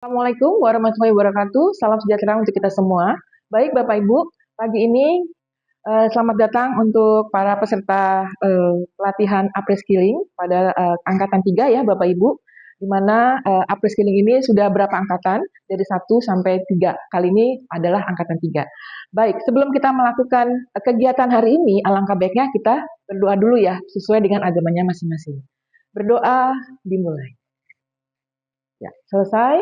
Assalamualaikum warahmatullahi wabarakatuh. Salam sejahtera untuk kita semua. Baik Bapak Ibu, pagi ini selamat datang untuk para peserta pelatihan upskilling pada angkatan 3 ya Bapak Ibu. Di mana upskilling ini sudah berapa angkatan? Dari 1 sampai 3. Kali ini adalah angkatan 3. Baik, sebelum kita melakukan kegiatan hari ini, alangkah baiknya kita berdoa dulu ya, sesuai dengan agamanya masing-masing. Berdoa dimulai. Ya, selesai.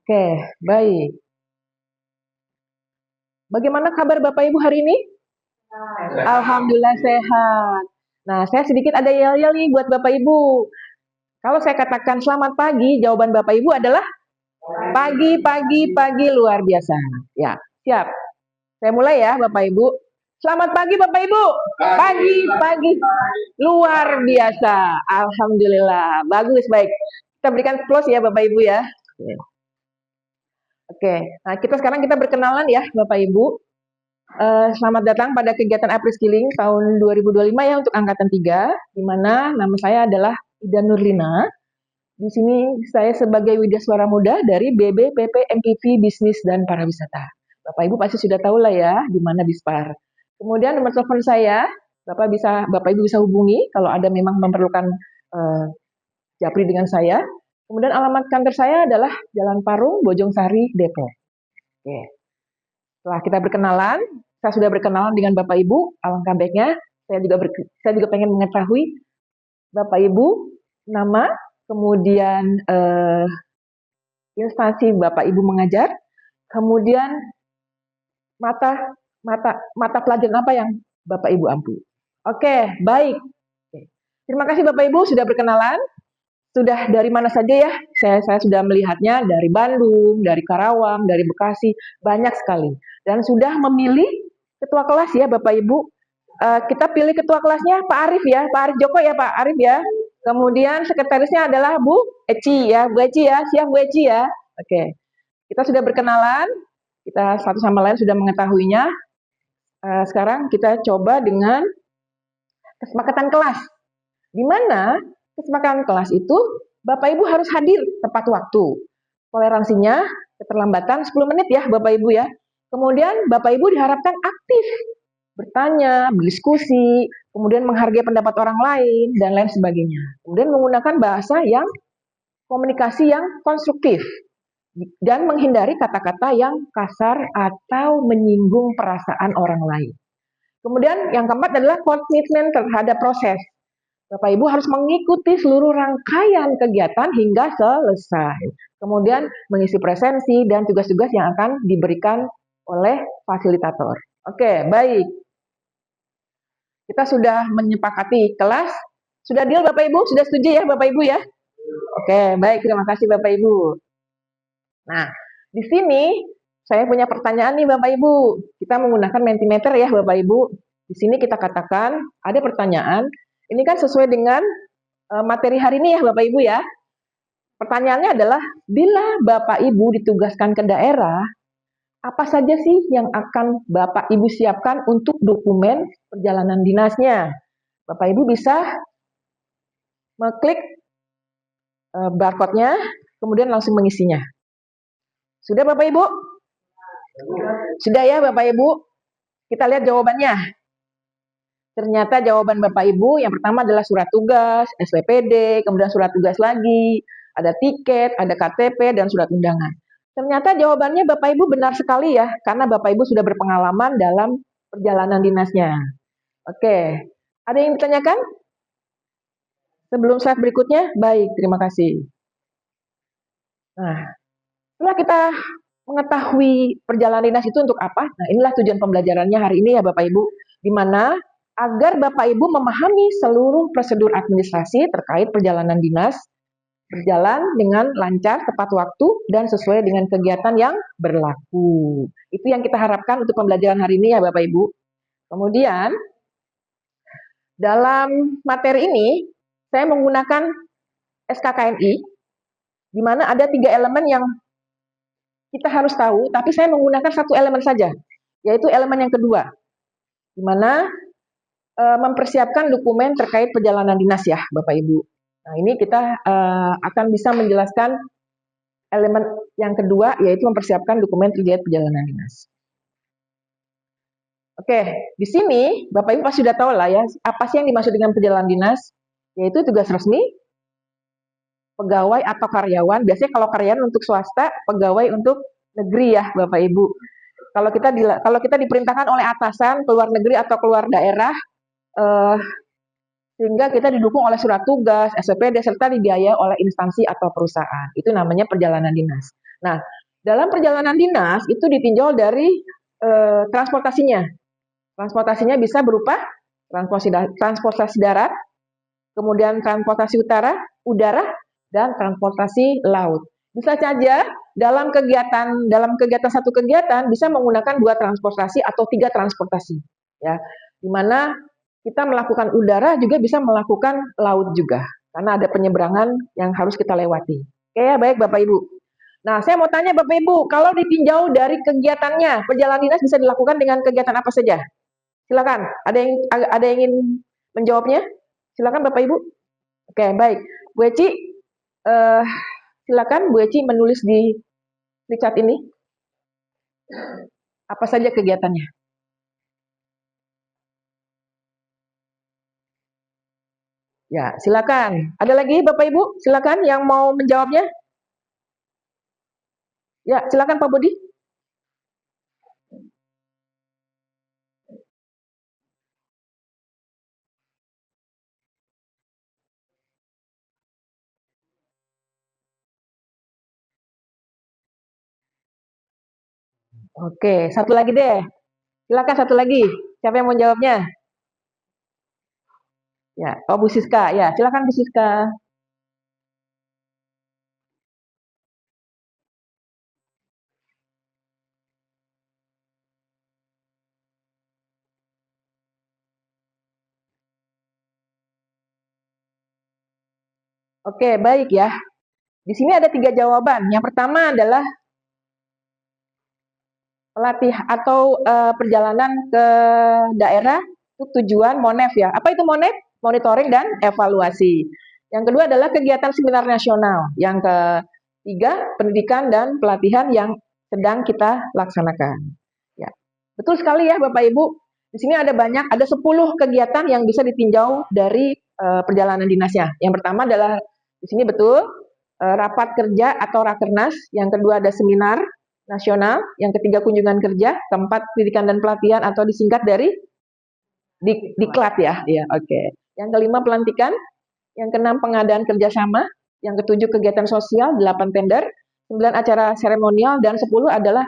Oke, baik. Bagaimana kabar Bapak Ibu hari ini? Alhamdulillah sehat. Nah, saya sedikit ada yel-yel nih buat Bapak Ibu. Kalau saya katakan selamat pagi, jawaban Bapak Ibu adalah pagi, pagi, pagi luar biasa. Ya, siap. Saya mulai ya Bapak Ibu. Selamat pagi Bapak Ibu. Pagi, pagi luar biasa. Alhamdulillah. Bagus, baik. Kita berikan close ya Bapak Ibu ya. Oke, nah kita berkenalan ya Bapak Ibu. Selamat datang pada kegiatan upskilling tahun 2025 ya untuk angkatan 3, di mana nama saya adalah Ida Nurlina. Di sini saya sebagai widaswara muda dari BBPP MPV Bisnis dan Pariwisata. Bapak Ibu pasti sudah tahu lah ya di mana Bispar. Kemudian nomor telepon saya, Bapak Ibu bisa hubungi kalau ada memang memerlukan japri dengan saya. Kemudian alamat kantor saya adalah Jalan Parung, Bojongsari, Depok. Oke. Setelah kita berkenalan, saya sudah berkenalan dengan Bapak Ibu, alangkah baiknya saya juga pengen mengetahui Bapak Ibu nama, kemudian instansi Bapak Ibu mengajar, kemudian mata pelajaran apa yang Bapak Ibu ampu. Oke, baik. Terima kasih Bapak Ibu sudah berkenalan. Sudah dari mana saja ya? Saya sudah melihatnya dari Bandung, dari Karawang, dari Bekasi, banyak sekali. Dan sudah memilih ketua kelas ya Bapak Ibu. Kita pilih ketua kelasnya Pak Arif ya, Pak Arif Joko ya Pak Arif ya. Kemudian sekretarisnya adalah Bu Eci ya, Bu Eci ya, siap Bu Eci ya. Oke, kita sudah berkenalan, kita satu sama lain sudah mengetahuinya. Sekarang kita coba dengan kesepakatan kelas. Di mana kesepakatan kelas itu Bapak Ibu harus hadir tepat waktu. Toleransinya keterlambatan 10 menit ya Bapak Ibu ya. Kemudian Bapak Ibu diharapkan aktif, bertanya, berdiskusi, kemudian menghargai pendapat orang lain, dan lain sebagainya. Kemudian menggunakan bahasa yang komunikasi yang konstruktif, dan menghindari kata-kata yang kasar atau menyinggung perasaan orang lain. Kemudian yang keempat adalah komitmen terhadap proses. Bapak Ibu harus mengikuti seluruh rangkaian kegiatan hingga selesai. Kemudian mengisi presensi dan tugas-tugas yang akan diberikan oleh fasilitator. Oke, baik. Kita sudah menyepakati kelas. Sudah deal Bapak Ibu? Sudah setuju ya Bapak Ibu ya? Oke, baik. Terima kasih Bapak Ibu. Nah, di sini saya punya pertanyaan nih Bapak Ibu. Kita menggunakan Mentimeter ya Bapak Ibu. Di sini kita katakan ada pertanyaan. Ini kan sesuai dengan materi hari ini ya Bapak Ibu ya. Pertanyaannya adalah, bila Bapak Ibu ditugaskan ke daerah, apa saja sih yang akan Bapak Ibu siapkan untuk dokumen perjalanan dinasnya? Bapak Ibu bisa mengklik barcode-nya, kemudian langsung mengisinya. Sudah Bapak Ibu? Sudah ya Bapak Ibu? Kita lihat jawabannya. Ternyata jawaban Bapak Ibu yang pertama adalah surat tugas, SPPD, kemudian surat tugas lagi, ada tiket, ada KTP, dan surat undangan. Ternyata jawabannya Bapak Ibu benar sekali ya, karena Bapak Ibu sudah berpengalaman dalam perjalanan dinasnya. Oke, ada yang ditanyakan? Sebelum slide berikutnya? Baik, terima kasih. Nah, setelah kita mengetahui perjalanan dinas itu untuk apa, nah inilah tujuan pembelajarannya hari ini ya Bapak Ibu, di mana agar Bapak Ibu memahami seluruh prosedur administrasi terkait perjalanan dinas, berjalan dengan lancar, tepat waktu, dan sesuai dengan kegiatan yang berlaku. Itu yang kita harapkan untuk pembelajaran hari ini ya Bapak Ibu. Kemudian, dalam materi ini, saya menggunakan SKKNI, di mana ada 3 elemen yang kita harus tahu, tapi saya menggunakan 1 elemen saja, yaitu elemen yang kedua, di mana mempersiapkan dokumen terkait perjalanan dinas ya Bapak Ibu. Nah ini kita akan bisa menjelaskan elemen yang kedua yaitu mempersiapkan dokumen terkait perjalanan dinas. Oke, di sini Bapak Ibu pasti sudah tahu lah ya, apa sih yang dimaksud dengan perjalanan dinas? Yaitu tugas resmi, pegawai atau karyawan. Biasanya kalau karyawan untuk swasta, pegawai untuk negeri ya Bapak Ibu. Kalau kita diperintahkan oleh atasan keluar negeri atau keluar daerah, sehingga kita didukung oleh surat tugas, SPPD, serta dibiayai oleh instansi atau perusahaan. Itu namanya perjalanan dinas. Nah, dalam perjalanan dinas itu ditinjau dari transportasinya. Transportasinya bisa berupa transportasi darat, kemudian transportasi udara, dan transportasi laut. Bisa saja dalam satu kegiatan bisa menggunakan 2 transportasi atau 3 transportasi, ya. Di mana kita melakukan udara juga bisa melakukan laut juga, karena ada penyeberangan yang harus kita lewati. Oke ya, baik Bapak Ibu. Nah, saya mau tanya Bapak Ibu, kalau ditinjau dari kegiatannya, perjalanan dinas bisa dilakukan dengan kegiatan apa saja? Silakan. Ada yang ingin menjawabnya? Silakan Bapak Ibu. Oke, baik. Bu Eci, silakan Bu Eci menulis di chat ini. Apa saja kegiatannya? Ya, silakan. Ada lagi Bapak Ibu? Silakan yang mau menjawabnya. Ya, silakan Pak Budi. Oke, satu lagi deh. Silakan satu lagi. Siapa yang mau jawabnya? Ya, oh Bu Siska. Ya, silakan Bu Siska. Oke, baik ya. Di sini ada 3 jawaban. Yang pertama adalah pelatih atau perjalanan ke daerah untuk tujuan MONEF ya. Apa itu MONEF? Monitoring dan evaluasi. Yang kedua adalah kegiatan seminar nasional. Yang ketiga, pendidikan dan pelatihan yang sedang kita laksanakan. Ya. Betul sekali ya Bapak Ibu. Di sini ada 10 kegiatan yang bisa ditinjau dari perjalanan dinasnya. Yang pertama adalah di sini betul rapat kerja atau rakernas. Yang kedua ada seminar nasional. Yang ketiga kunjungan kerja. Keempat pendidikan dan pelatihan atau disingkat dari diklat ya. Ya, oke. Yang kelima pelantikan. Yang keenam pengadaan kerjasama. Yang ketujuh kegiatan sosial, 8 tender, 9 acara seremonial, dan 10 adalah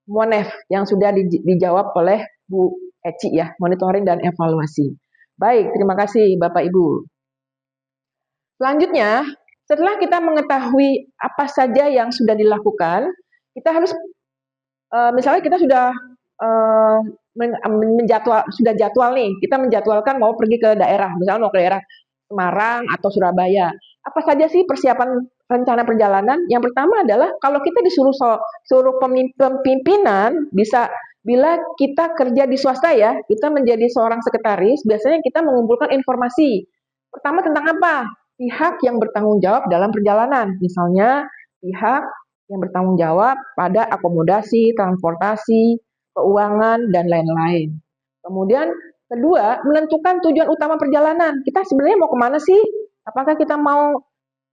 MONEF yang sudah dijawab oleh Bu Eci ya, monitoring dan evaluasi. Baik, terima kasih Bapak Ibu. Selanjutnya, setelah kita mengetahui apa saja yang sudah dilakukan, kita harus misalnya kita sudah jadwal nih, kita menjadwalkan mau pergi ke daerah, misalnya mau ke daerah Semarang atau Surabaya. Apa saja sih persiapan rencana perjalanan? Yang pertama adalah kalau kita suruh pimpinan, bila kita kerja di swasta ya, kita menjadi seorang sekretaris, biasanya kita mengumpulkan informasi. Pertama tentang apa? Pihak yang bertanggung jawab dalam perjalanan. Misalnya pihak yang bertanggung jawab pada akomodasi, transportasi, keuangan, dan lain-lain. Kemudian kedua, menentukan tujuan utama perjalanan. Kita sebenarnya mau kemana sih? Apakah kita mau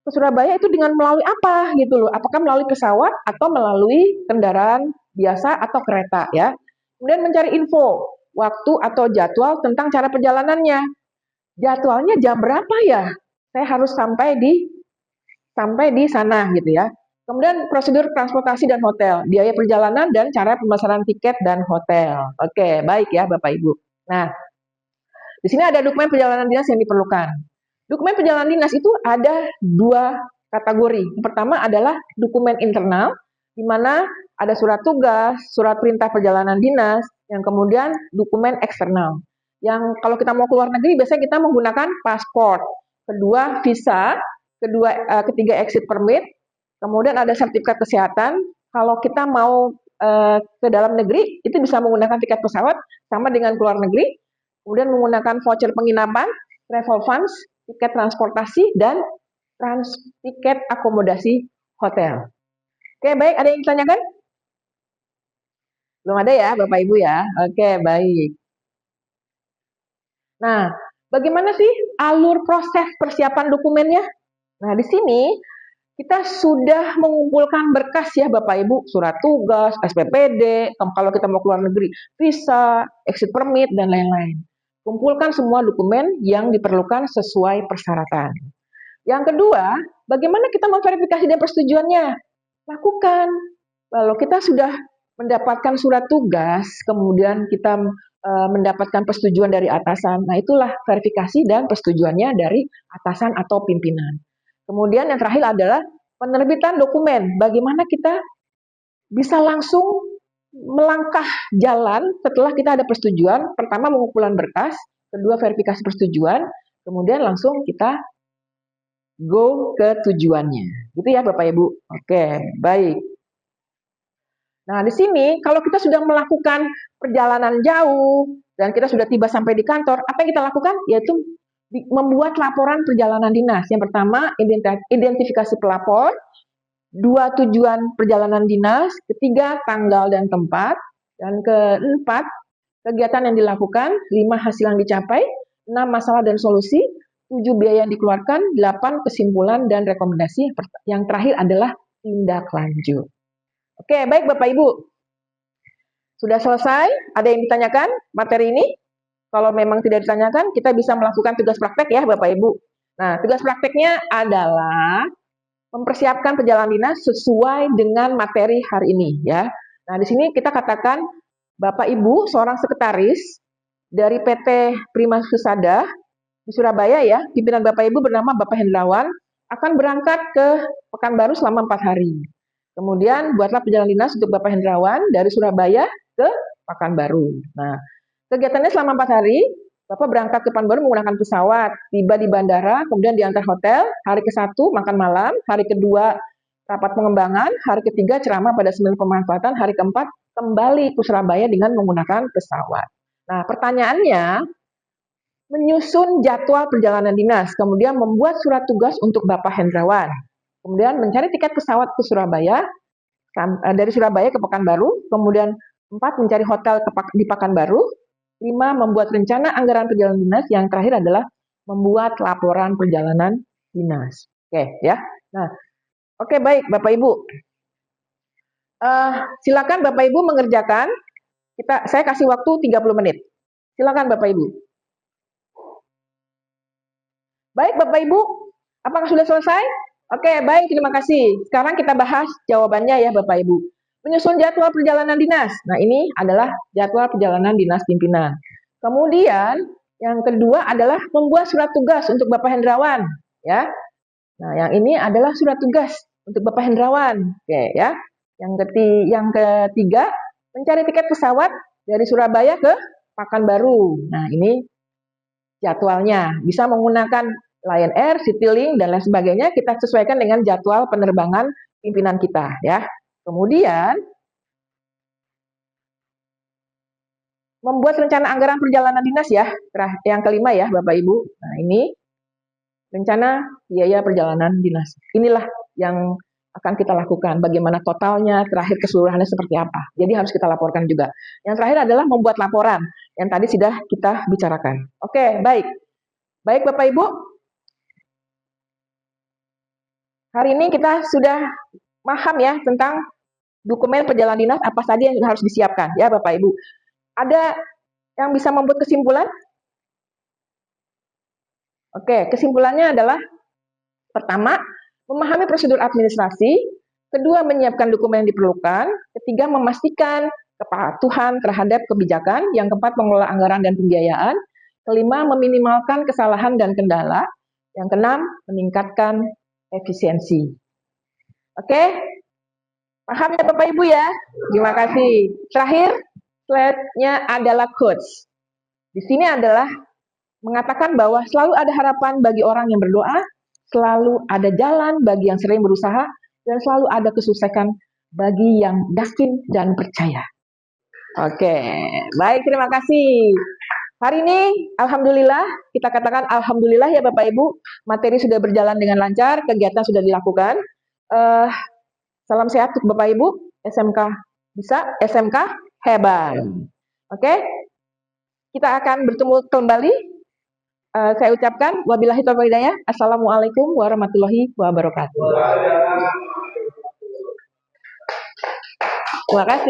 ke Surabaya itu dengan melalui apa gitu loh? Apakah melalui pesawat atau melalui kendaraan biasa atau kereta ya? Kemudian mencari info, waktu atau jadwal tentang cara perjalanannya. Jadwalnya jam berapa ya? Saya harus sampai di sana gitu ya. Kemudian prosedur transportasi dan hotel, biaya perjalanan dan cara pemasaran tiket dan hotel. Oke, baik ya Bapak Ibu. Nah, di sini ada dokumen perjalanan dinas yang diperlukan. Dokumen perjalanan dinas itu ada 2 kategori. Yang pertama adalah dokumen internal, di mana ada surat tugas, surat perintah perjalanan dinas, yang kemudian dokumen eksternal. Yang kalau kita mau keluar negeri, biasanya kita menggunakan paspor, kedua visa, ketiga exit permit, kemudian ada sertifikat kesehatan. Kalau kita mau ke dalam negeri, itu bisa menggunakan tiket pesawat sama dengan keluar negeri, kemudian menggunakan voucher penginapan, travel funds, tiket transportasi, dan tiket akomodasi hotel. Oke, baik. Ada yang ditanyakan? Belum ada ya, Bapak Ibu ya? Oke, baik. Nah, bagaimana sih alur proses persiapan dokumennya? Nah, di sini kita sudah mengumpulkan berkas ya Bapak Ibu, surat tugas, SPPD, kalau kita mau keluar negeri, visa, exit permit, dan lain-lain. Kumpulkan semua dokumen yang diperlukan sesuai persyaratan. Yang kedua, bagaimana kita memverifikasi dan persetujuannya? Lakukan. Kalau kita sudah mendapatkan surat tugas, kemudian kita mendapatkan persetujuan dari atasan, nah itulah verifikasi dan persetujuannya dari atasan atau pimpinan. Kemudian yang terakhir adalah penerbitan dokumen. Bagaimana kita bisa langsung melangkah jalan setelah kita ada persetujuan. Pertama pengumpulan berkas, kedua verifikasi persetujuan, kemudian langsung kita go ke tujuannya. Gitu ya Bapak Ibu. Oke, baik. Nah, di sini kalau kita sudah melakukan perjalanan jauh dan kita sudah tiba sampai di kantor, apa yang kita lakukan? Yaitu membuat laporan perjalanan dinas. Yang pertama, identifikasi pelapor, dua, tujuan perjalanan dinas, ketiga, tanggal dan tempat, dan keempat, kegiatan yang dilakukan, 5, hasil yang dicapai, 6, masalah dan solusi, 7, biaya yang dikeluarkan, 8, kesimpulan dan rekomendasi, yang terakhir adalah tindak lanjut. Oke, baik Bapak Ibu. Sudah selesai? Ada yang ditanyakan materi ini? Kalau memang tidak ditanyakan, kita bisa melakukan tugas praktek ya Bapak Ibu. Nah, tugas prakteknya adalah mempersiapkan perjalanan dinas sesuai dengan materi hari ini ya. Nah, di sini kita katakan Bapak Ibu seorang sekretaris dari PT Prima Husada di Surabaya ya, pimpinan Bapak Ibu bernama Bapak Hendrawan akan berangkat ke Pekanbaru selama 4 hari. Kemudian buatlah perjalanan dinas untuk Bapak Hendrawan dari Surabaya ke Pekanbaru. Nah, kegiatannya selama 4 hari, Bapak berangkat ke Pekanbaru menggunakan pesawat, tiba di bandara, kemudian diantar hotel, hari ke-1 makan malam, hari kedua rapat pengembangan, hari ketiga ceramah pada seminar pemanfaatan, hari keempat kembali ke Surabaya dengan menggunakan pesawat. Nah, pertanyaannya, menyusun jadwal perjalanan dinas, kemudian membuat surat tugas untuk Bapak Hendrawan, kemudian mencari tiket pesawat ke Surabaya, dari Surabaya ke Pekanbaru, kemudian 4, mencari hotel di Pekanbaru, 5, membuat rencana anggaran perjalanan dinas, yang terakhir adalah membuat laporan perjalanan dinas. Oke ya. Nah, oke baik Bapak Ibu. Silakan Bapak Ibu mengerjakan. Saya kasih waktu 30 menit. Silakan Bapak Ibu. Baik Bapak Ibu, apakah sudah selesai? Oke, baik, terima kasih. Sekarang kita bahas jawabannya ya Bapak Ibu. Menyusun jadwal perjalanan dinas. Nah, ini adalah jadwal perjalanan dinas pimpinan. Kemudian, yang kedua adalah membuat surat tugas untuk Bapak Hendrawan. Ya. Nah, yang ini adalah surat tugas untuk Bapak Hendrawan. Oke, ya. Yang ketiga, mencari tiket pesawat dari Surabaya ke Pekanbaru. Nah, ini jadwalnya. Bisa menggunakan Lion Air, Citylink, dan lain sebagainya. Kita sesuaikan dengan jadwal penerbangan pimpinan kita. Ya. Kemudian, membuat rencana anggaran perjalanan dinas ya. Yang kelima ya, Bapak Ibu. Nah, ini rencana biaya perjalanan dinas. Inilah yang akan kita lakukan. Bagaimana totalnya, terakhir keseluruhannya seperti apa. Jadi harus kita laporkan juga. Yang terakhir adalah membuat laporan. Yang tadi sudah kita bicarakan. Oke, baik. Baik Bapak Ibu. Hari ini kita sudah paham ya tentang dokumen perjalanan dinas apa saja yang harus disiapkan ya Bapak Ibu. Ada yang bisa membuat kesimpulan? Oke, kesimpulannya adalah pertama, memahami prosedur administrasi, kedua, menyiapkan dokumen yang diperlukan, ketiga, memastikan kepatuhan terhadap kebijakan, yang keempat, mengelola anggaran dan pembiayaan, kelima, meminimalkan kesalahan dan kendala, yang keenam, meningkatkan efisiensi. Oke, paham ya Bapak Ibu ya? Terima kasih. Terakhir, slide-nya adalah quotes. Di sini adalah mengatakan bahwa selalu ada harapan bagi orang yang berdoa, selalu ada jalan bagi yang sering berusaha, dan selalu ada kesuksesan bagi yang yakin dan percaya. Oke, baik, terima kasih. Hari ini, alhamdulillah, kita katakan alhamdulillah ya Bapak Ibu, materi sudah berjalan dengan lancar, kegiatan sudah dilakukan. Salam sehat untuk Bapak Ibu. SMK bisa, SMK hebat. Oke, kita akan bertemu kembali. Saya ucapkan wabillahi taufiq wal hidayah. Assalamualaikum warahmatullahi wabarakatuh. Terima kasih.